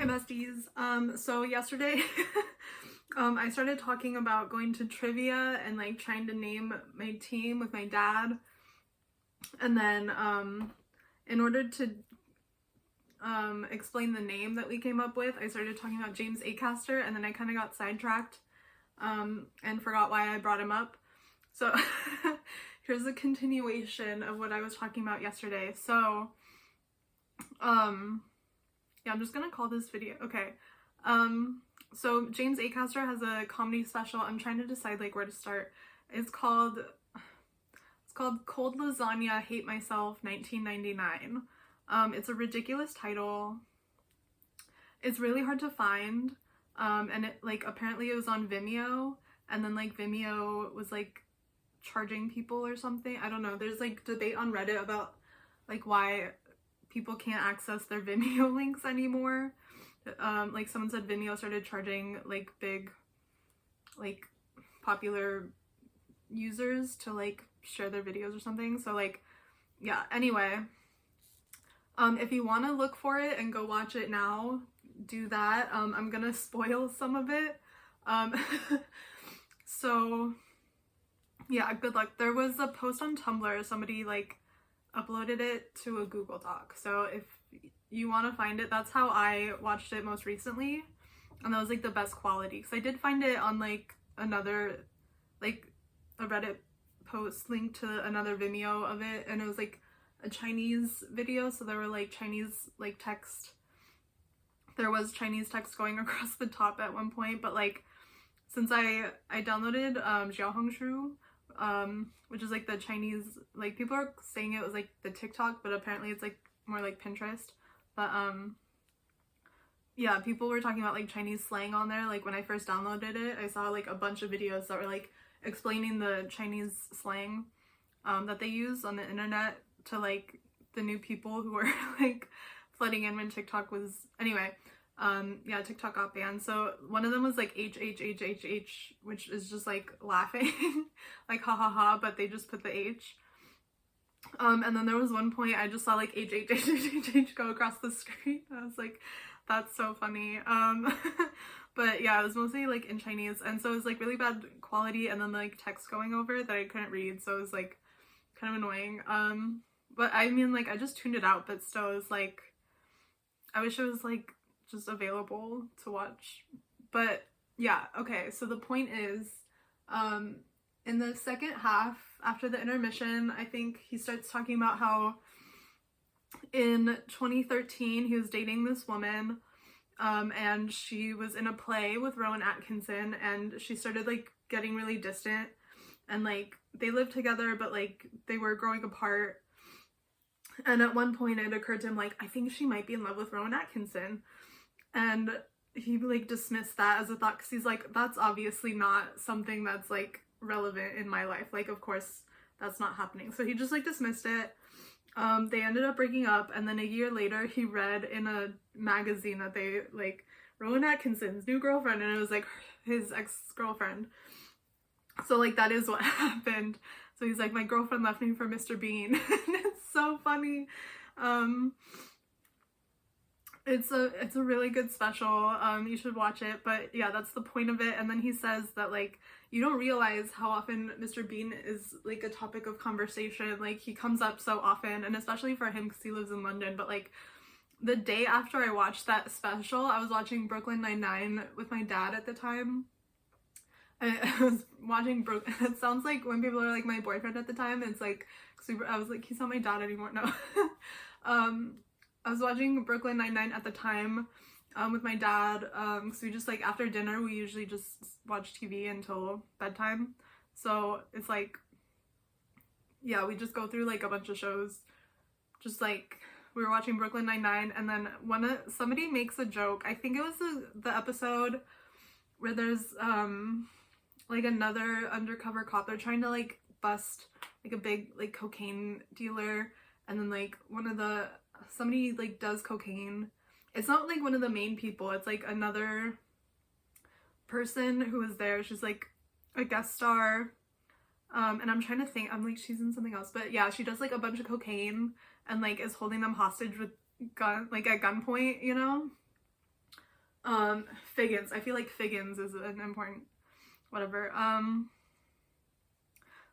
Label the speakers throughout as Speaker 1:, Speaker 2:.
Speaker 1: besties. So yesterday I started talking about going to trivia and like trying to name my team with my dad. And then in order to explain the name that we came up with, I started talking about James Acaster, and then I kind of got sidetracked and forgot why I brought him up. So here's a continuation of what I was talking about yesterday. So yeah, I'm just gonna call this video, okay. So James Acaster has a comedy special. I'm trying to decide like where to start. It's called Cold Lasagna Hate Myself 1999. It's a ridiculous title. It's really hard to find. And it like apparently it was on Vimeo, and then like Vimeo was like charging people or something. I don't know. There's like debate on Reddit about like why people can't access their Vimeo links anymore. Like someone said Vimeo started charging like big like popular users to like share their videos or something. So like yeah, anyway, if you want to look for it and go watch it now, do that. I'm gonna spoil some of it. So yeah, good luck. There was a post on Tumblr, somebody like uploaded it to a Google Doc, so if you want to find it, that's how I watched it most recently, and that was like the best quality, because I did find it on like another, like a Reddit post linked to another Vimeo of it, and it was like a Chinese video, so there were like Chinese like text, there was Chinese text going across the top at one point, but like since I downloaded Xiaohongshu, which is like the Chinese, like people are saying it was like the TikTok, but apparently it's like more like Pinterest. But yeah, people were talking about like Chinese slang on there. Like when I first downloaded it, I saw like a bunch of videos that were like explaining the Chinese slang that they use on the internet to like the new people who were like flooding in when TikTok was, anyway. Yeah, TikTok got banned. So one of them was like H, which is just like laughing, like ha ha ha, but they just put the H. And then there was one point I just saw like H go across the screen. I was like, that's so funny. But yeah, it was mostly like in Chinese, and so it was like really bad quality, and then like text going over it that I couldn't read, so it was like kind of annoying. But I mean, like I just tuned it out, but still it was like, I wish it was like just available to watch. But yeah, okay, so the point is, in the second half, after the intermission, I think he starts talking about how in 2013 he was dating this woman, and she was in a play with Rowan Atkinson, and she started like getting really distant, and like they lived together but like they were growing apart, and at one point it occurred to him like, I think she might be in love with Rowan Atkinson. And he like dismissed that as a thought, because he's like, that's obviously not something that's like relevant in my life, like of course that's not happening. So he just like dismissed it. They ended up breaking up, and then a year later he read in a magazine that they like Rowan Atkinson's new girlfriend, and it was like his ex-girlfriend. So like that is what happened. So he's like, my girlfriend left me for Mr. Bean. And it's so funny. It's a really good special. You should watch it. But yeah, that's the point of it. And then he says that like, you don't realize how often Mr. Bean is like a topic of conversation. Like he comes up so often, and especially for him because he lives in London. But like the day after I watched that special, I was watching Brooklyn Nine-Nine with my dad at the time. I was watching it sounds like when people are like my boyfriend at the time, it's like super, I was like, he's not my dad anymore. No. I was watching Brooklyn Nine-Nine at the time with my dad, so we just like after dinner we usually just watch TV until bedtime. So it's like, yeah, we just go through like a bunch of shows. Just like we were watching Brooklyn Nine-Nine, and then somebody makes a joke. I think it was the episode where there's like another undercover cop. They're trying to like bust like a big like cocaine dealer, and then like somebody like does cocaine. It's not like one of the main people, it's like another person who was there. She's like a guest star, and I'm trying to think, I'm like, she's in something else, but yeah, she does like a bunch of cocaine and like is holding them hostage with gun, like at gunpoint, you know. Figgins. I feel like Figgins is an important whatever.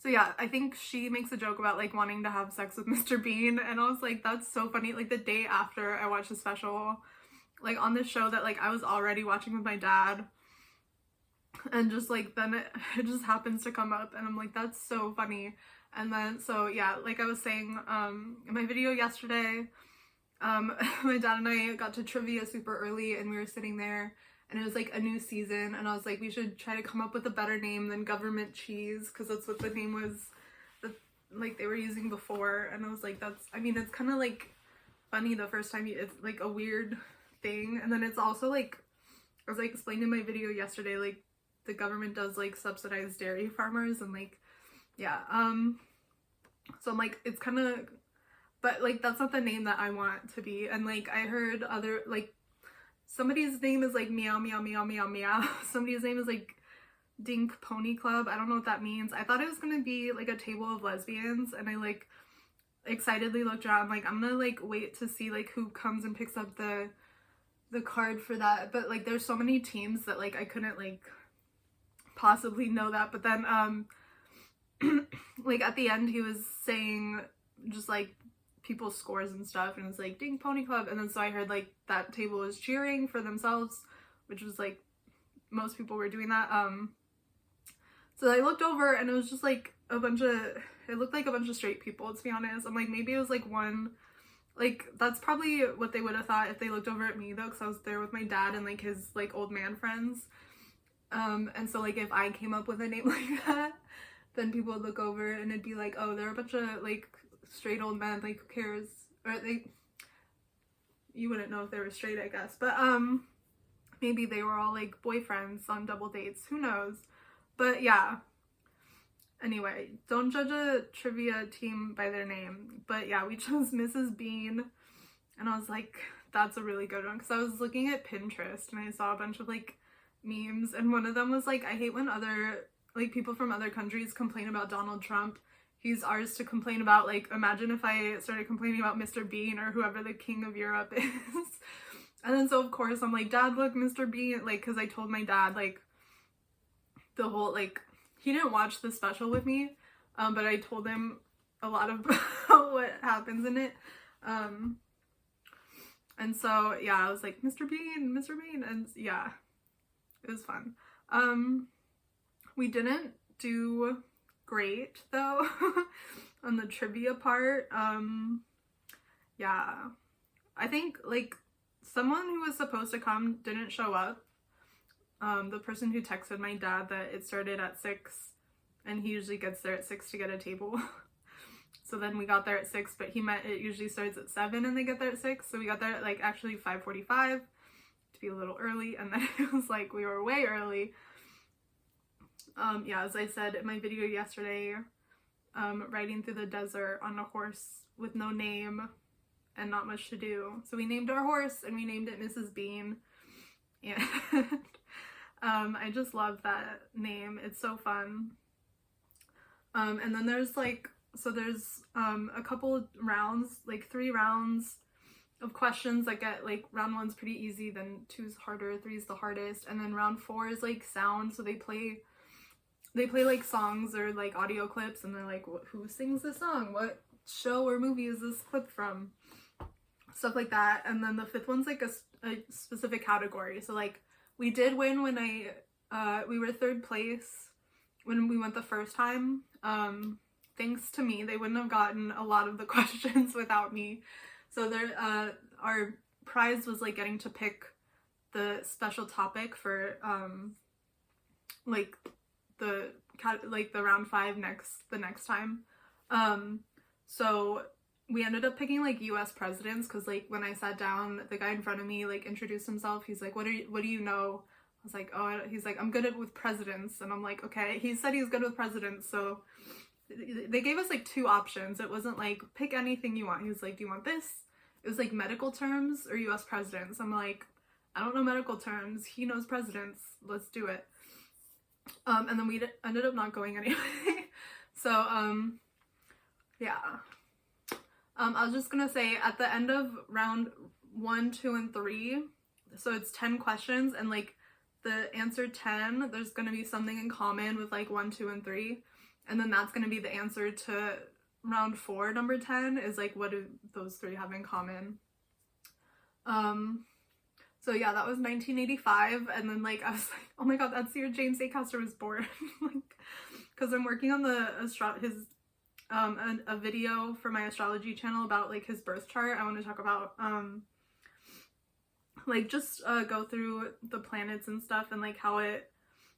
Speaker 1: So yeah, I think she makes a joke about like wanting to have sex with Mr. Bean, and I was like, that's so funny. Like the day after I watched the special, like on this show that like I was already watching with my dad, and just like then it just happens to come up, and I'm like, that's so funny. And then so yeah, like I was saying in my video yesterday, my dad and I got to trivia super early, and we were sitting there, and it was like a new season, and I was like, we should try to come up with a better name than Government Cheese, because that's what the name was that like they were using before. And I was like, that's, I mean, it's kind of like funny the first time it's like a weird thing, and then it's also like, I was like explaining in my video yesterday, like the government does like subsidize dairy farmers, and like yeah, so I'm like, it's kind of, but like that's not the name that I want to be. And like I heard other, like somebody's name is like meow meow meow meow meow, somebody's name is like Dink Pony Club. I don't know what that means. I thought it was gonna be like a table of lesbians, and I like excitedly looked around like, I'm gonna like wait to see like who comes and picks up the card for that. But like there's so many teams that like I couldn't like possibly know that. But then like at the end he was saying just like people's scores and stuff, and it was like Ding Pony Club, and then so I heard like that table was cheering for themselves, which was like most people were doing that. So I looked over, and it was just like a bunch of, it looked like a bunch of straight people, to be honest. I'm like, maybe it was like one, like that's probably what they would have thought if they looked over at me though, because I was there with my dad and like his like old man friends. And so like if I came up with a name like that, then people would look over and it'd be like, oh, they're a bunch of like straight old men, like who cares? Or they, you wouldn't know if they were straight, I guess, but maybe they were all like boyfriends on double dates, who knows. But yeah, anyway, don't judge a trivia team by their name. But yeah, we chose Mrs. Bean, and I was like, that's a really good one, because I was looking at Pinterest and I saw a bunch of like memes, and one of them was like, I hate when other like people from other countries complain about Donald Trump. He's ours to complain about. Like, imagine if I started complaining about Mr. Bean or whoever the king of Europe is. And then so of course I'm like, Dad, look, Mr. Bean, like, because I told my dad like the whole, like, he didn't watch the special with me, but I told him a lot of what happens in it. And so yeah, I was like, Mr. Bean, and yeah, it was fun. We didn't do great though on the trivia part. Yeah, I think like someone who was supposed to come didn't show up. The person who texted my dad that it started at 6, and he usually gets there at 6 to get a table. So then we got there at 6, but he meant it usually starts at 7 and they get there at 6. So we got there at like actually 5:45 to be a little early, and then it was like we were way early. Yeah, as I said in my video yesterday, riding through the desert on a horse with no name and not much to do. So we named our horse, and we named it Mrs. Bean. And I just love that name. It's so fun. And then there's like, so there's a couple rounds, like 3 rounds of questions that get like, round 1's pretty easy, then 2's harder, 3's the hardest, and then round 4 is like sound. So they play like songs or like audio clips, and they're like, who sings this song? What show or movie is this clip from? Stuff like that. And then the 5th one's like a specific category. So like we did win when we were 3rd place when we went the first time. Thanks to me, they wouldn't have gotten a lot of the questions without me. So there, our prize was like getting to pick the special topic for like the round 5 the next time. So we ended up picking like US presidents, because like when I sat down, the guy in front of me like introduced himself. He's like, what do you know? I was like, oh, he's like, I'm good with presidents. And I'm like, okay. He said he was good with presidents, so they gave us like 2 options. It wasn't like pick anything you want. He was like, do you want this? It was like medical terms or US presidents. I'm like, I don't know medical terms. He knows presidents. Let's do it. And then we ended up not going anyway. So yeah. I was just gonna say, at the end of round 1, 2, and 3, So it's 10 questions, and like the answer 10, there's going to be something in common with like 1, 2, and 3. And then that's going to be the answer to round 4, number 10, is like, what do those 3 have in common? So yeah, that was 1985. And then like, I was like, oh my god, that's the year James Acaster was born. Like, because I'm working on a video for my astrology channel about like his birth chart. I want to talk about like just go through the planets and stuff and like how it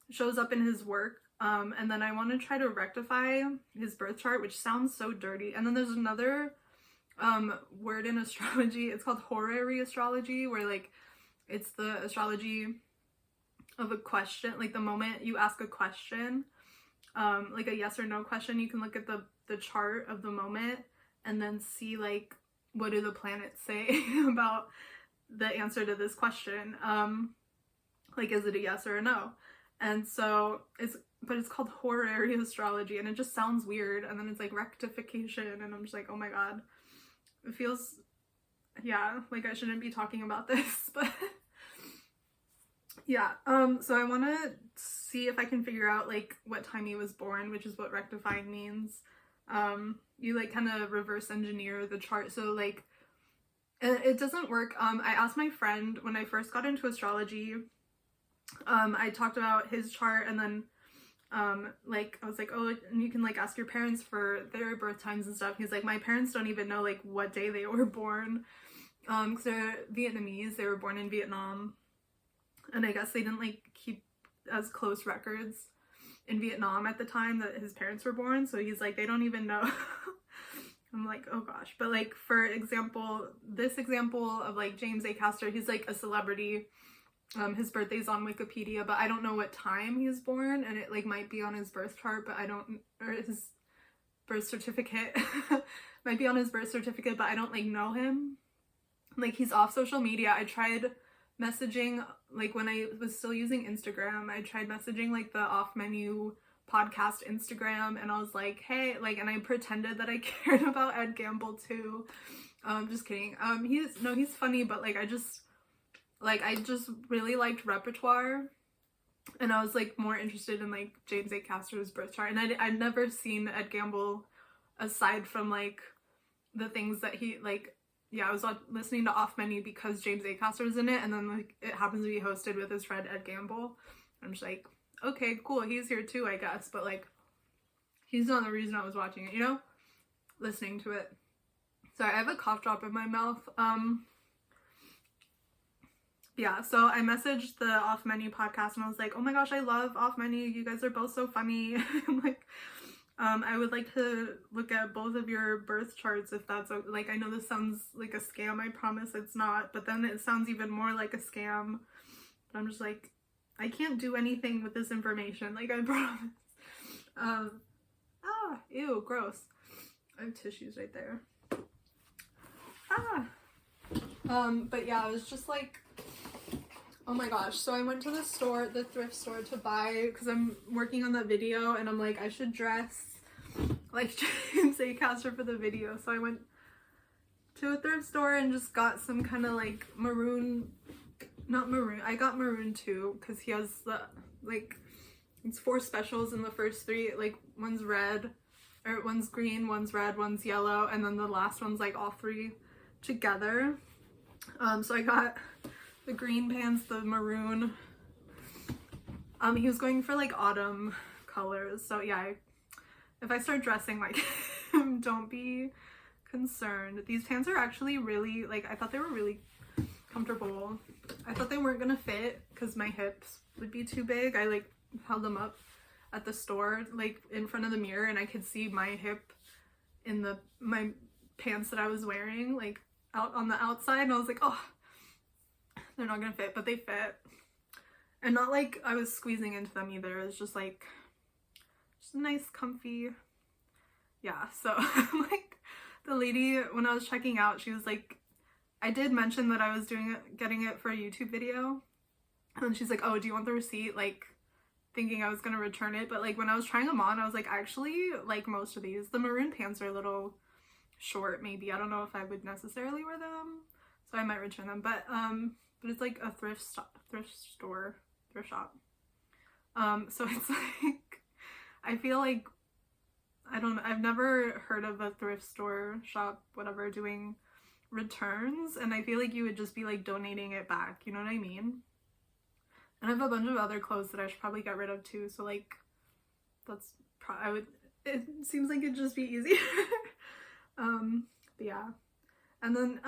Speaker 1: shows up in his work. And then I want to try to rectify his birth chart, which sounds so dirty. And then there's another word in astrology. It's called horary astrology, where like it's the astrology of a question. Like the moment you ask a question, like a yes or no question, you can look at the chart of the moment and then see like, what do the planets say about the answer to this question? Like, is it a yes or a no? And so it's called horary astrology, and it just sounds weird. And then it's like rectification, and I'm just like, oh my god, it feels, yeah, like I shouldn't be talking about this, but yeah. So I want to see if I can figure out like what time he was born, which is what rectifying means. You like kind of reverse engineer the chart. So like, it doesn't work. I asked my friend when I first got into astrology, I talked about his chart, and then like I was like, oh, and you can like ask your parents for their birth times and stuff. He's like, my parents don't even know like what day they were born, because they're Vietnamese. They were born in Vietnam, and I guess they didn't like keep as close records in Vietnam at the time that his parents were born. So he's like, they don't even know. I'm like, oh gosh. But like, for example, this example of like James Acaster, he's like a celebrity. His birthday's on Wikipedia, but I don't know what time he was born, and it like might be on his birth chart, but I don't, or his birth certificate might be on his birth certificate, but I don't like know him. Like, he's off social media. I tried messaging, like when I was still using Instagram, I tried messaging like the Off Menu podcast Instagram, and I was like, hey, like, and I pretended that I cared about Ed Gamble too. Just kidding. He's funny, but like I just really liked repertoire, and I was like more interested in like James Acaster's birth chart, and I'd never seen Ed Gamble aside from like the things that he like. Yeah, I was listening to Off Menu because James Acaster was in it, and then like it happens to be hosted with his friend Ed Gamble. I'm just like, okay, cool, he's here too, I guess, but like, he's not the reason I was watching it, you know? Listening to it. Sorry, I have a cough drop in my mouth. Yeah, so I messaged the Off Menu podcast, and I was like, oh my gosh, I love Off Menu, you guys are both so funny. I'm like, I would like to look at both of your birth charts if that's like, I know this sounds like a scam, I promise it's not, but then it sounds even more like a scam. But I'm just like, I can't do anything with this information, like, I promise. Ew, gross. I have tissues right there. But yeah, I was just like, oh my gosh. So I went to the store, the thrift store, to buy, because I'm working on that video, and I'm like, I should dress like James Acaster for the video. So I went to a thrift store and just got some kind of like maroon, not maroon, I got maroon too, because he has the, like, it's 4 specials in the first 3, like one's red, or one's green, one's red, one's yellow, and then the last one's like all 3 together. So I got the green pants, the maroon. He was going for like autumn colors, so yeah, if I start dressing like him, don't be concerned. These pants are actually really, like, I thought they were really comfortable. I thought they weren't gonna fit because my hips would be too big. I like held them up at the store, like in front of the mirror, and I could see my hip in my pants that I was wearing, like out on the outside, and I was like, oh, they're not gonna fit, but they fit. And not like I was squeezing into them either. It's just like, just a nice comfy, yeah. So like, the lady, when I was checking out, she was like, I did mention that I was getting it for a YouTube video, and she's like, oh, do you want the receipt? Like, thinking I was gonna return it. But like, when I was trying them on, I was like, actually, like, most of these, the maroon pants are a little short, maybe. I don't know if I would necessarily wear them, so I might return them. But but it's like a thrift shop. So it's like, I feel like, I don't know, I've never heard of a thrift store shop, whatever, doing returns, and I feel like you would just be like donating it back, you know what I mean? And I have a bunch of other clothes that I should probably get rid of too, so like, that's it seems like it'd just be easier. But yeah. And then,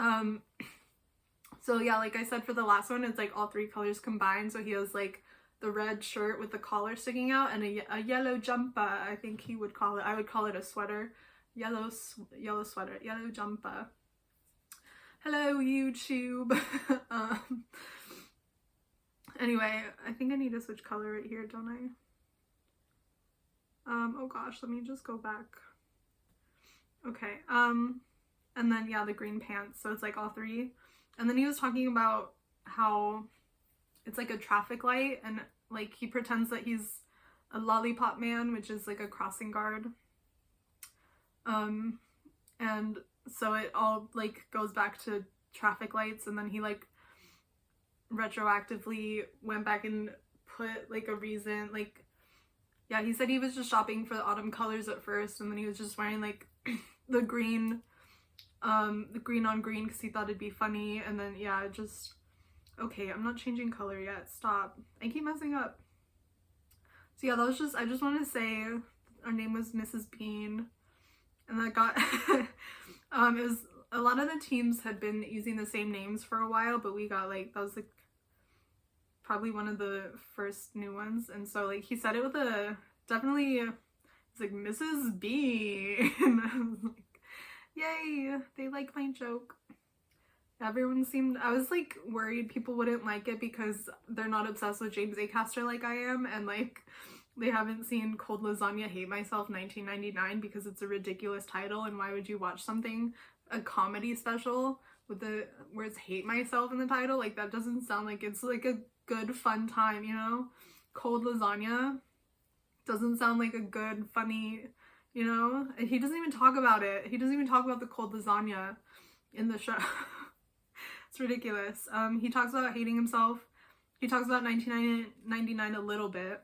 Speaker 1: so yeah, like I said, for the last one, it's like all 3 colors combined, so he has like the red shirt with the collar sticking out and a yellow jumper, I think he would call it. I would call it a sweater. Yellow sweater, yellow jumper. Hello, YouTube. Anyway, I think I need to switch color right here, don't I? Oh gosh, let me just go back. Okay, and then yeah, the green pants, so it's like all 3. And then he was talking about how it's like a traffic light, and like he pretends that he's a lollipop man, which is like a crossing guard. And so it all like goes back to traffic lights, and then he like retroactively went back and put like a reason, like, yeah, he said he was just shopping for the autumn colors at first, and then he was just wearing like the green on green because he thought it'd be funny, and then yeah, just, okay, I'm not changing color yet, stop, I keep messing up. So yeah, that was just, I just want to say our name was Mrs. Bean, and that got it was, a lot of the teams had been using the same names for a while, but we got like, that was like probably one of the first new ones, and so like he said it with a, definitely, it's like Mrs. Bean. I was like, yay, they like my joke. Everyone seemed, I was like worried people wouldn't like it because they're not obsessed with James Acaster like I am, and like they haven't seen Cold Lasagna Hate Myself 1999 because it's a ridiculous title, and why would you watch something, a comedy special with the words hate myself in the title? Like that doesn't sound like it's like a good fun time, you know? Cold Lasagna doesn't sound like a good funny, you know? And he doesn't even talk about it. He doesn't even talk about the cold lasagna in the show. It's ridiculous. He talks about hating himself. He talks about 1999 a little bit.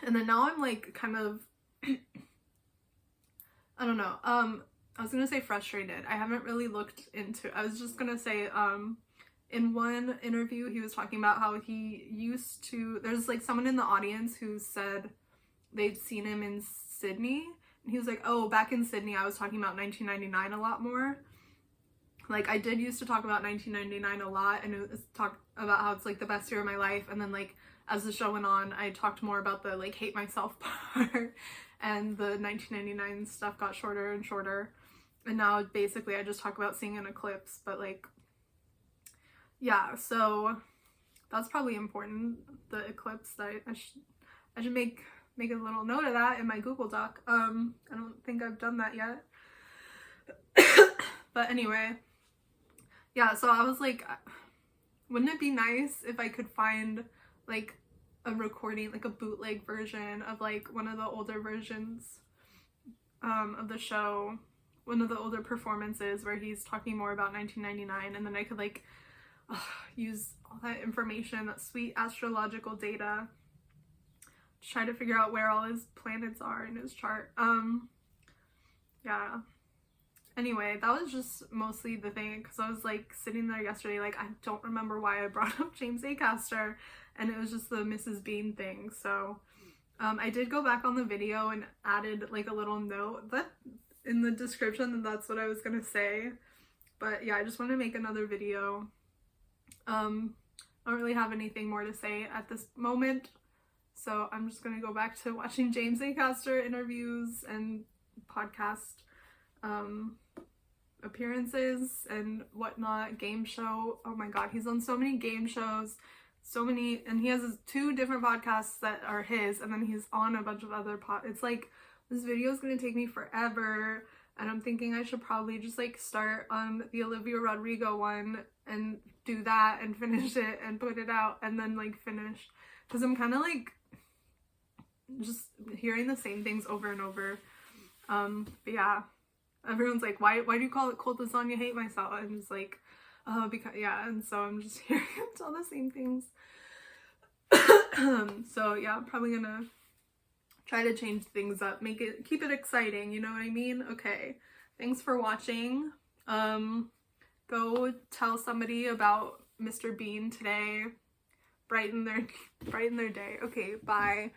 Speaker 1: And then now I'm like kind of, I don't know. I was gonna say frustrated. I haven't really looked into, I was just gonna say, in one interview he was talking about how he used to, there's like someone in the audience who said they'd seen him in Sydney, and he was like, oh, back in Sydney I was talking about 1999 a lot more. Like I did used to talk about 1999 a lot, and it was talk about how it's like the best year of my life, and then like as the show went on I talked more about the like hate myself part, and the 1999 stuff got shorter and shorter, and now basically I just talk about seeing an eclipse. But like, yeah, so that's probably important, the eclipse, that I should make a little note of that in my Google Doc. I don't think I've done that yet. But anyway, yeah, so I was like, wouldn't it be nice if I could find like a recording, like a bootleg version of like one of the older versions of the show, one of the older performances where he's talking more about 1999, and then I could like use all that information, that sweet astrological data, to try to figure out where all his planets are in his chart. Yeah. Anyway, that was just mostly the thing, because I was like sitting there yesterday like, I don't remember why I brought up James Acaster, and it was just the Mrs. Bean thing. So I did go back on the video and added like a little note that in the description, and that's what I was gonna say. But yeah, I just want to make another video. I don't really have anything more to say at this moment, so I'm just gonna go back to watching James Acaster interviews and podcast appearances and whatnot, game show. Oh my god, he's on so many game shows, so many, and he has 2 different podcasts that are his, and then he's on a bunch of other it's like, this video is gonna take me forever, and I'm thinking I should probably just like start on the Olivia Rodrigo one and do that and finish it and put it out, and then like finish, because I'm kind of like just hearing the same things over and over. But yeah, everyone's like, why do you call it Cold Lasagna Hate Myself? And it's like, Because yeah, and so I'm just hearing him tell the same things. So yeah, I'm probably gonna try to change things up, keep it exciting, you know what I mean? Okay, thanks for watching. Go tell somebody about Mr. Bean today. Brighten their day. Okay, bye.